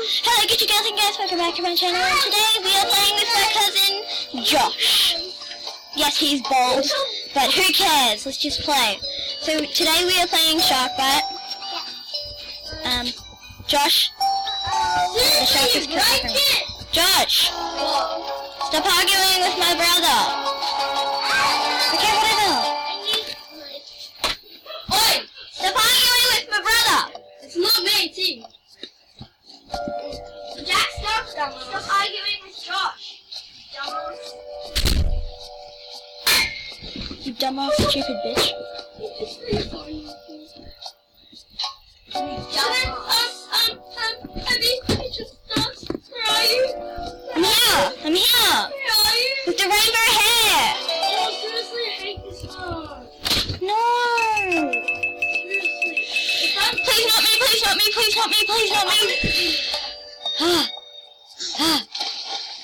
Hello, get you girls and guys, welcome back to my channel, and today we are playing with my cousin, Josh. Yes, he's bald, but who cares, let's just play. So today we are playing Shark Bite. Josh, the shark is coming. Josh, stop arguing with my brother. Okay, whatever. Oi, stop arguing with my brother. It's not me, team. Jack, stop arguing with Josh. You dumbass, stupid bitch. I'm here. Where are you? With the rainbow hair. Oh, seriously, I hate this one. No. Seriously. Please not me, please not me, please not me, please not me.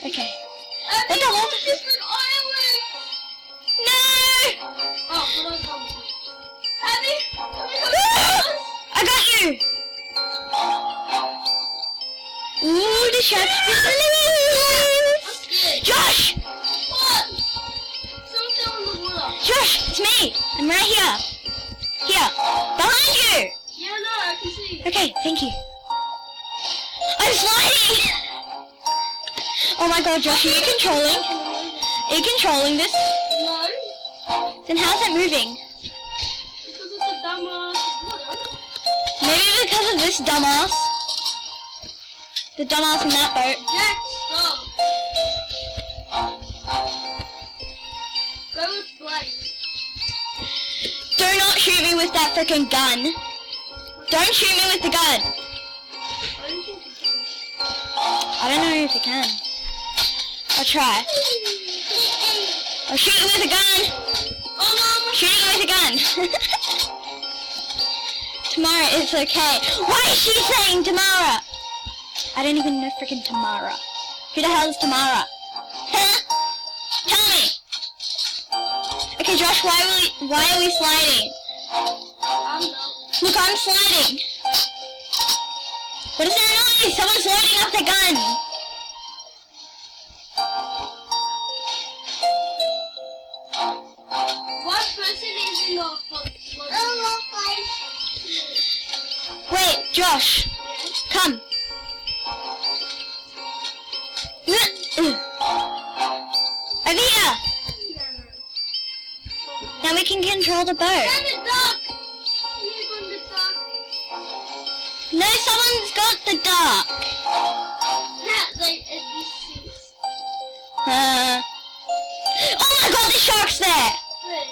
Okay. What the hell? Different island. No! Oh, what else have we? Abby, I got you! Ooh, the shark is loose! Josh! What? Someone's still in the water. Josh, it's me! I'm right here. Here. Behind you! Yeah, no, I can see. Okay, thank you. I'm sliding! Oh my god, Josh, are you controlling? Are you controlling this? No, Then how's it moving? because it's a dumbass water. Maybe because of this dumbass. The dumbass in that boat. Jack, stop. Go with Blake. Do not shoot me with that freaking gun. Don't shoot me with the gun. I don't think you can. I don't know if you can. I'll try. I'll shoot you with a gun. Oh no, Shooting you with a gun. Tamara, it's okay. Why is she saying Tamara? I don't even know freaking Tamara. Who the hell is Tamara? Huh? Tell me. Okay, Josh, why are we sliding? I'm not. Look, I'm sliding. What is that noise? Someone's loading up the gun. What person is in the flood? Wait, Josh, come. Over here. Now we can control the boat. And the duck! He's on the duck. No, someone's got the duck. Not like NPCs. Oh my god, the shark's there. Wait,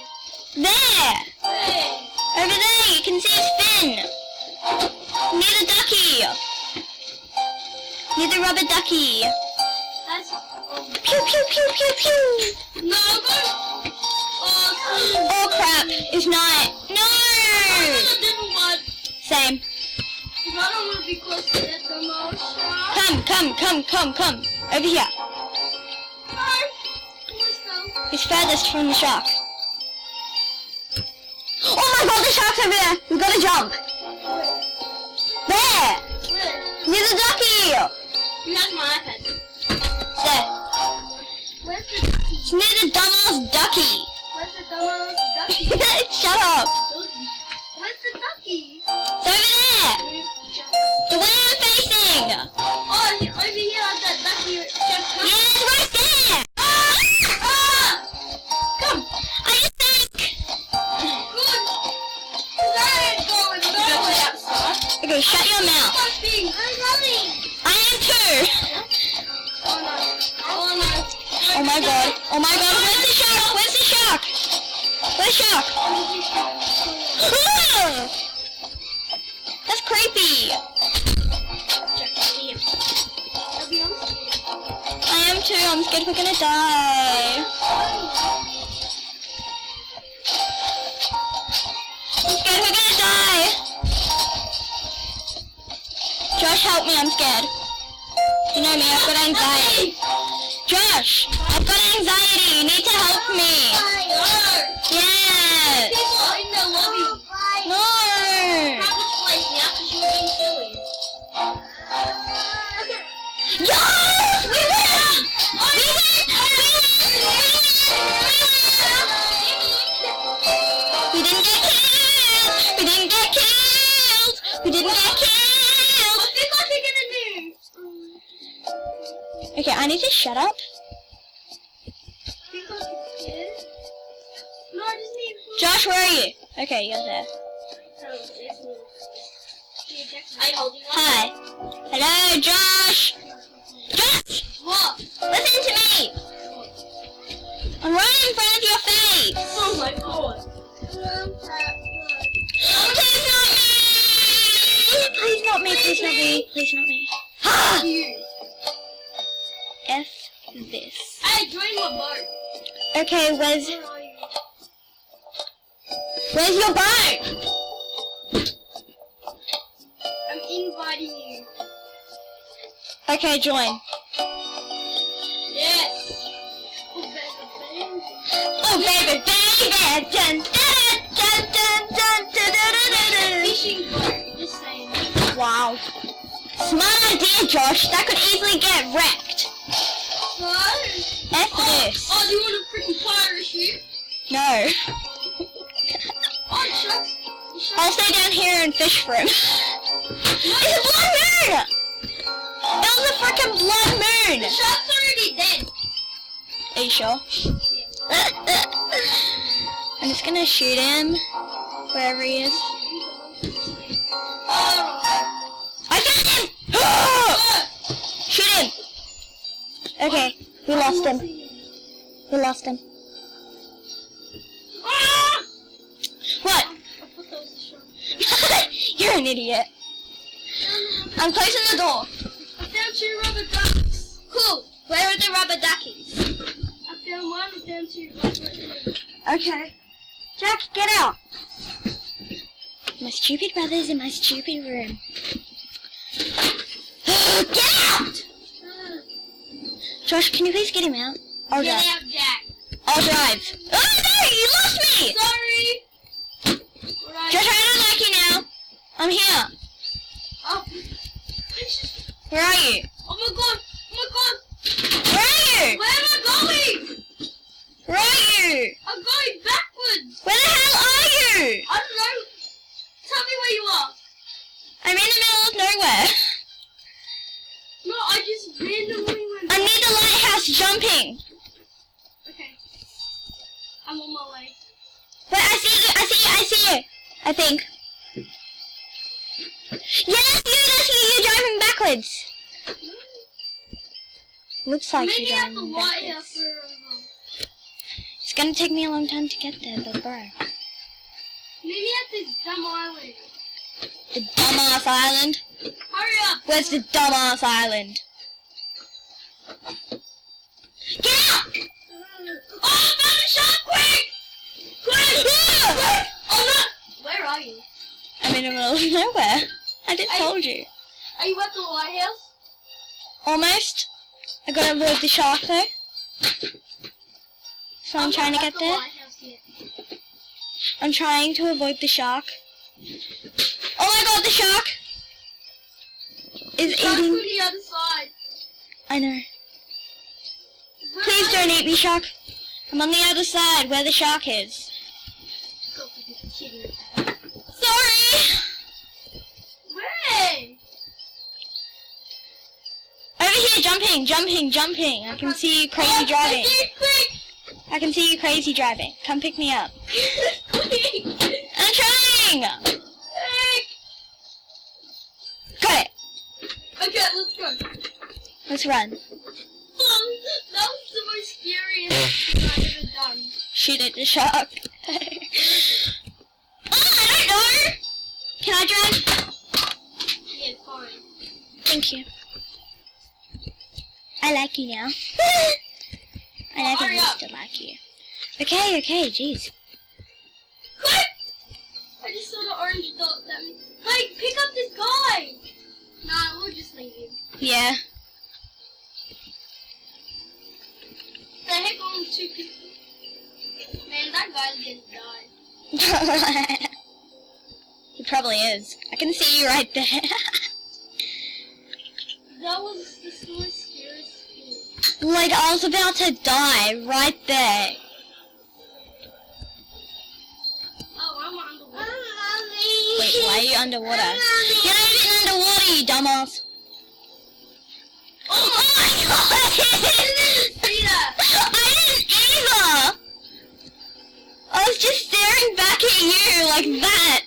There. wait. Over there, you can see his fin. Near the ducky. Near the rubber ducky. That's... Pew, pew, pew, pew, pew. No, go! Oh, Oh crap, it's night. I'm No. a different one. Same. Because I don't want to be close to that dumbass shark. Come. Over here. No. Let's go. He's furthest from the shark. Oh my god, the shark's over there. We've got to jump. There. Where? Near the ducky. That's my iPad. There. Where's the ducky? It's near the dumbass ducky. Where's the dumbass ducky? Shut up. Where's the ducky? It's over there. The way I'm facing. Oh, over here at that ducky. Yeah, it's right there. Ah! Come. I just think. Good. That ain't going nowhere. Okay, shut your mouth. I'm running. I am too. Oh no. Oh no. Oh my god. Oh my god. Where's the shark? Where's the shark? Where's the shark? Ah! That's creepy. I am too. I'm scared we're gonna die. I'm scared we're gonna die. Josh, help me. I'm scared. You know me. I've got anxiety. Josh, I've got anxiety. You need to help me. Yes. People are in the lobby. No. Grab this place now because you're being silly. Yes! We win! We didn't get killed! We didn't get killed! We didn't get killed! I think what they're gonna do. Okay, I need to shut up. Think I can get? No, I just need food. Josh, where are you? Okay, you're there. Hi. Hello, Josh! Josh! What? Listen to me! I'm right in front of your face! Oh my god. Please not me! Please not me! Please not me! Ha! You. F this. Hey, join my boat. Okay, where's Where are you? your boat? I'm inviting you. Okay, join. Yes. Oh, Oh baby, baby! Dun, dun, dun, dun, dun, dun, dun, dun, dun. fishing boat. Just saying. Wow. Smart idea, Josh. That could easily get wrecked. So? F this. Oh, do you want a freaking parachute? No. Oh, shucks. I'll stay down here and fish for him. It's a blood moon! It was a freaking blood moon! The shark's already dead. Are you sure? I'm just gonna shoot him wherever he is. Oh. I got him! Shoot him! Okay, we lost him. We lost him. Ah! What? I thought that was a shark. You're an idiot. I'm closing the door. I found 2 rubber ducks. Cool. Where are the rubber duckies? I found 1, I found 2 rubber. Okay. Jack, get out. My stupid brother's in my stupid room. Get out! Josh, can you please get him out? I'll Get drive. out, Jack. I'll drive. Oh no, you lost me! Sorry. Right. Josh, I don't like you now. I'm here. Oh. Where are you? Oh my god. Oh my god. Where are you? Where am I going? Where are you? I'm going backwards. Where the hell are you? I don't know. Tell me where you are. I'm in the middle of nowhere. No, I just randomly went. I'm near the lighthouse jumping. Okay. I'm on my way. Wait, I see you, I see you, I see you. I think. Yeah, that's you, you're driving backwards. Looks like Maybe you're at the driving lighthouse backwards. for It's gonna take me a long time to get there, but bro. maybe at this dumb island. The dumbass island? Hurry up. Where's the dumbass island? Get out! Oh, I found a shark! Quick! Quick! Quick! Oh no! Where are you? I'm in the middle of nowhere. I just told you. Are you at the lighthouse? Almost. I gotta avoid the shark though. So I'm trying to not get at the there. lighthouse yet. I'm trying to avoid the shark. Oh my god, the shark is Shark's eating. on the other side. I know. Where Please are don't you? eat me, shark. I'm on the other side where the shark is. Go for the kitty. Sorry. Where? Over here, jumping, jumping, jumping. I can see you crazy driving. Quick! I can see you crazy driving. Come pick me up. Quick! I'm trying. Quick! Got it. Okay, let's go. Let's run. That was the most scariest thing I've ever done. Shoot at the shark. Oh, I don't know. Can I drive? Yeah, fine. Thank you. I like you now. I never hurry used up. to like you. Okay, okay, jeez. Quick! I just saw the orange dot that means. Hey, pick up this guy! Nah, we'll just leave him. Yeah. The heck on 2 people? Man, that guy's gonna die. He probably is. I can see you right there. The That was the most scariest thing. Like, I was about to die right there. Oh, I'm underwater. Wait, why are you underwater? You're not even underwater, you dumbass. Oh my god! I didn't see that. I didn't either! I was just staring back at you like that.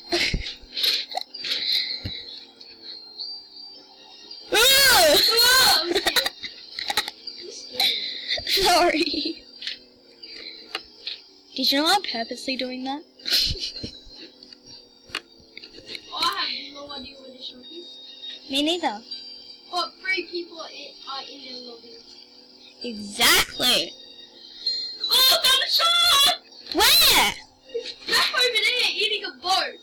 Whoa, I'm scared. Sorry. Did you know I'm purposely doing that? I have no idea where the shop is. Me neither. But 3 people are in the lobby. Exactly. Oh, I found a shark! Where? Back over there, eating a boat.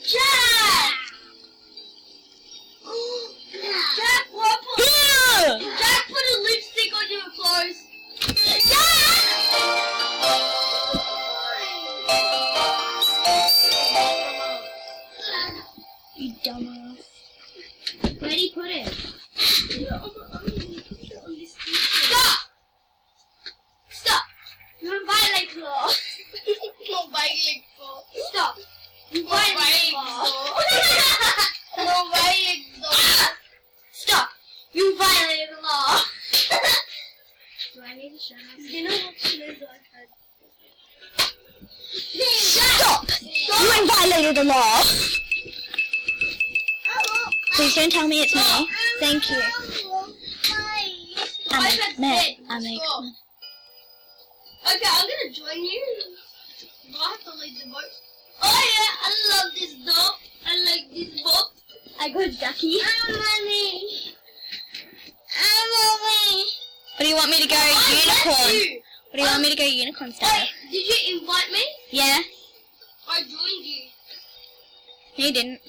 Jack! Jack, what? Jack put a lipstick on your clothes. You dumbass. Where did he put it? Stop! Stop! You're violating law. No violating law. Stop. You violating law. No violating law. Stop. You violated the law. Do I need a shower? You know what clothes I had? Stop! You ain't violated the law. Please don't tell me it's me. Thank you. I make fun. Okay, I'm gonna join you. Do I have to leave the boat? Oh yeah, I love this dog. I like this boat. I got Ducky. Mommy. What do you want me to go unicorn? What do you want me to go unicorn style? Wait, did you invite me? Yeah? I joined you. No, you didn't.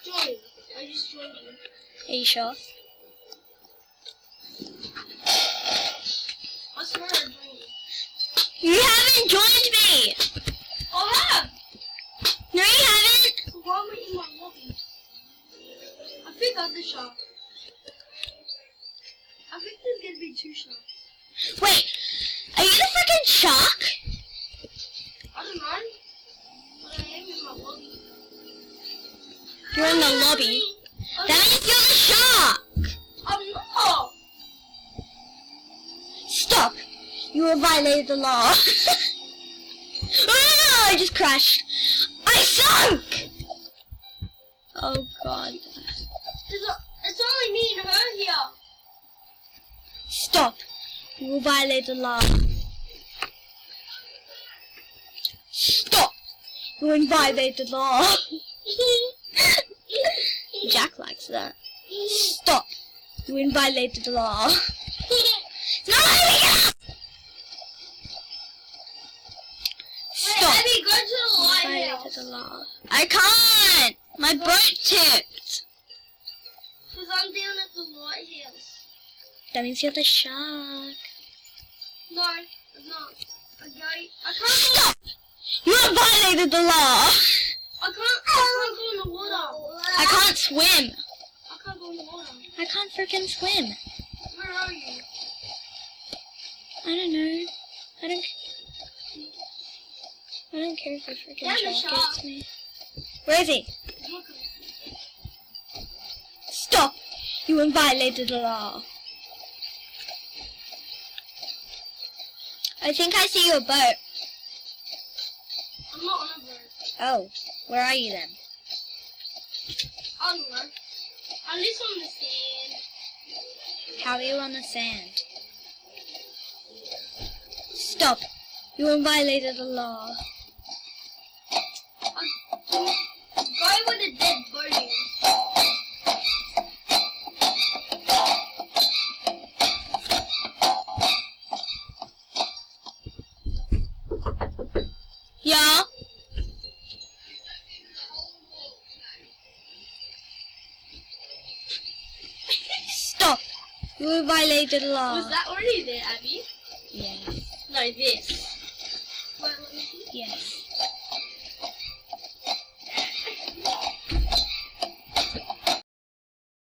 Join. I just joined you. Are you sure? I swear I joined you. You haven't joined me! I have. No, you haven't! So why am I in my lobby? I think I'm the shark. I think there's gonna be 2 sharks. Wait, are you the freaking shark? I don't know. But I am in my lobby. You're in the lobby. That means you're the shark! I'm not. Stop! You have violated the law. Ah, I just crashed. I sunk! Oh god. It's only me and her here. Stop! You will violate the law. Stop! You will violate the law. Jack likes that. Stop! You will violate the law. No! Stop! Wait, Abby, go to the Violated lighthouse. the law. I can't! My boat tipped! Because I'm down at the lighthouse. That means you're the shark. No, I'm not. Okay, I can't go. Stop! You have violated the law! I can't go in the water. I can't swim. I can't go in the water. I can't freaking swim. Where are you? I don't know. I don't care if the freaking There's a shark shark. gets me. Where is he? Look. Stop! You have violated the law. I think I see your boat. I'm not on a boat. Oh, where are you then? I don't know. I'm just on the sand. How are you on the sand? Stop! You have violated the law. Go where the dead boat is. Yeah? Stop! You have violated the law. Was that already there, Abby? Yes. No, this. Wait, let me see. Yes.